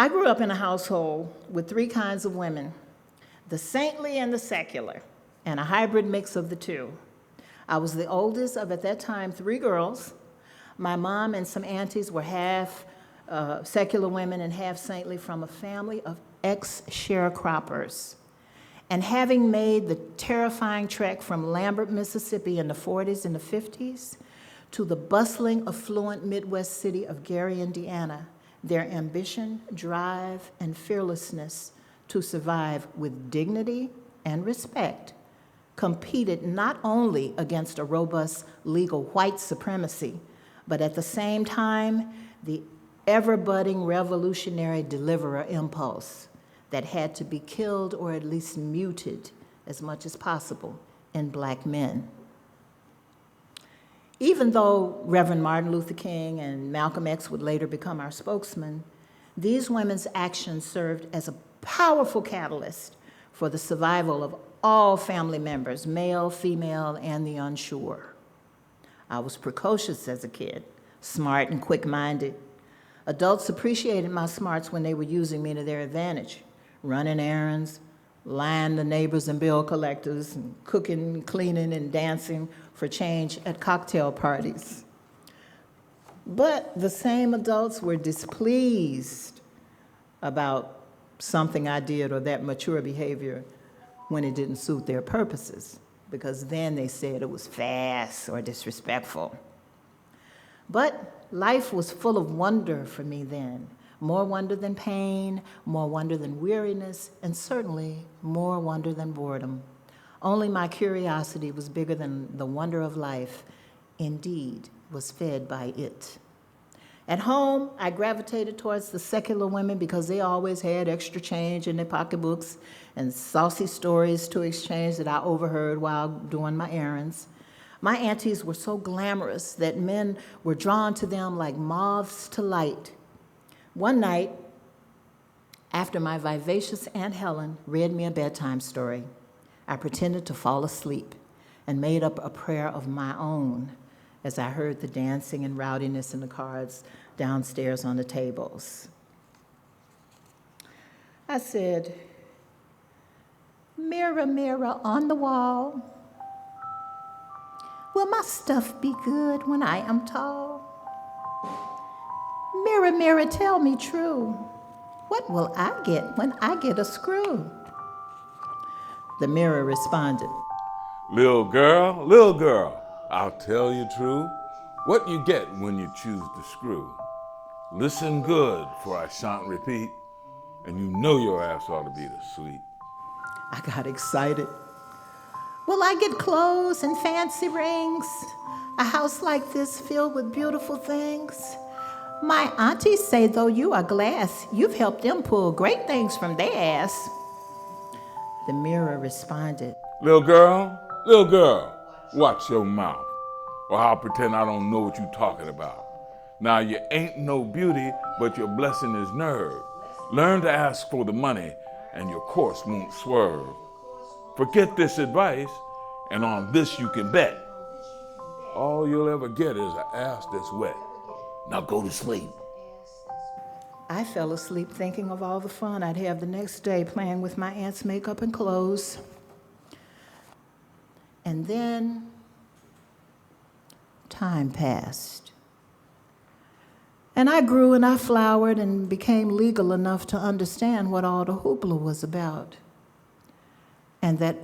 I grew up in a household with three kinds of women, the saintly and the secular, and a hybrid mix of the two. I was the oldest of, at that time, three girls. My mom and some aunties were half secular women and half saintly from a family of ex-sharecroppers. And having made the terrifying trek from Lambert, Mississippi in the 40s and the 50s to the bustling, affluent Midwest city of Gary, Indiana, their ambition, drive, and fearlessness to survive with dignity and respect competed not only against a robust legal white supremacy, but at the same time, the ever-budding revolutionary deliverer impulse that had to be killed or at least muted as much as possible in Black men. Even though Reverend Martin Luther King and Malcolm X would later become our spokesman, these women's actions served as a powerful catalyst for the survival of all family members, male, female, and the unsure. I was precocious as a kid, smart and quick-minded. Adults appreciated my smarts when they were using me to their advantage, running errands, lying to neighbors and bill collectors, and cooking, cleaning, and dancing for change at cocktail parties. But the same adults were displeased about something I did or that mature behavior when it didn't suit their purposes, because then they said it was fast or disrespectful. But life was full of wonder for me then, more wonder than pain, more wonder than weariness, and certainly more wonder than boredom. Only my curiosity was bigger than the wonder of life, indeed, was fed by it. At home, I gravitated towards the secular women because they always had extra change in their pocketbooks and saucy stories to exchange that I overheard while doing my errands. My aunties were so glamorous that men were drawn to them like moths to light. One night, after my vivacious Aunt Helen read me a bedtime story, I pretended to fall asleep and made up a prayer of my own as I heard the dancing and rowdiness in the cards downstairs on the tables. I said, "Mirror, mirror on the wall, will my stuff be good when I am tall? Mirror, mirror, tell me true, what will I get when I get a screw?" The mirror responded, Little girl, I'll tell you true, what you get when you choose the screw. Listen good, for I shan't repeat, and you know your ass ought to be asleep. I got excited. Will I get clothes and fancy rings? A house like this filled with beautiful things? My aunties say, though you are glass, you've helped them pull great things from their ass. The mirror responded, Little girl, watch your mouth, or I'll pretend I don't know what you're talking about. Now you ain't no beauty, but your blessing is nerve. Learn to ask for the money, and your course won't swerve. Forget this advice, and on this you can bet. All you'll ever get is an ass that's wet. Now go to sleep. I fell asleep thinking of all the fun I'd have the next day playing with my aunt's makeup and clothes. And then time passed. And I grew and I flowered and became legal enough to understand what all the hoopla was about, and that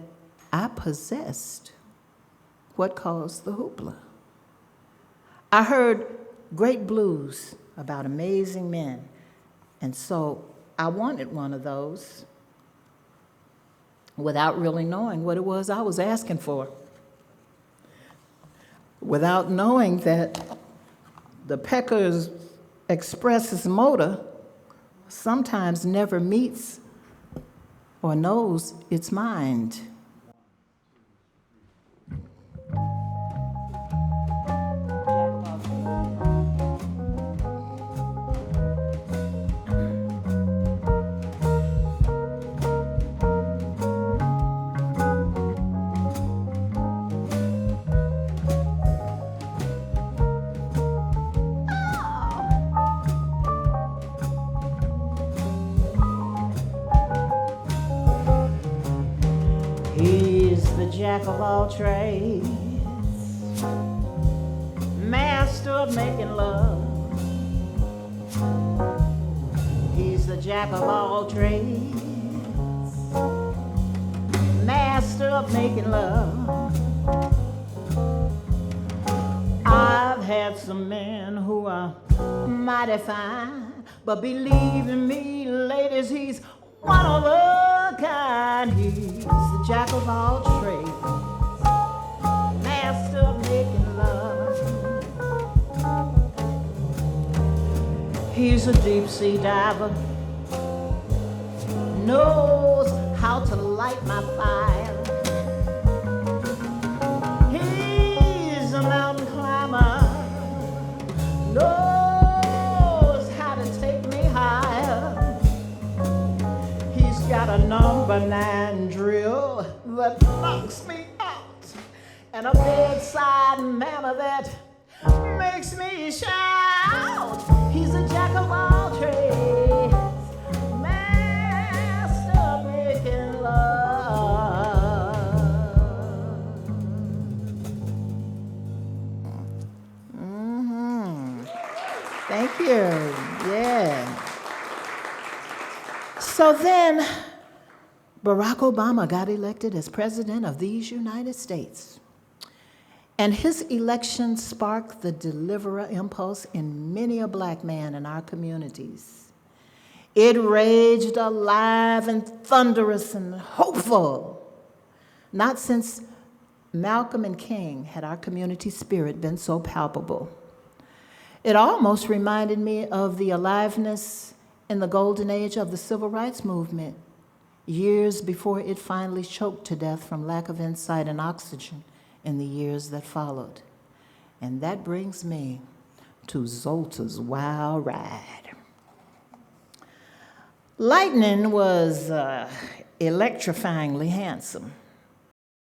I possessed what caused the hoopla. I heard great blues about amazing men, and so I wanted one of those without really knowing what it was I was asking for, without knowing that the Pecker's expresses motor sometimes never meets or knows its mind. jack of all trades, master of making love. He's the jack of all trades, master of making love. I've had some men who are mighty fine, but believe in me, ladies, he's one of a kind. He's the jack of all trades, master of making love. He's a deep sea diver, knows how to light my fire. He's a mountain climber, knows how to take me higher. He's got a number 9 drill that knocks me out, and a bedside manner that makes me shout. He's a jack of all trades, master of making love. Thank you. Yeah. So then, Barack Obama got elected as president of these United States. And his election sparked the deliverer impulse in many a black man in our communities. It raged alive and thunderous and hopeful. Not since Malcolm and King had our community spirit been so palpable. It almost reminded me of the aliveness in the golden age of the civil rights movement, years before it finally choked to death from lack of insight and oxygen in the years that followed. And that brings me to Zolta's wild ride. Lightning was electrifyingly handsome.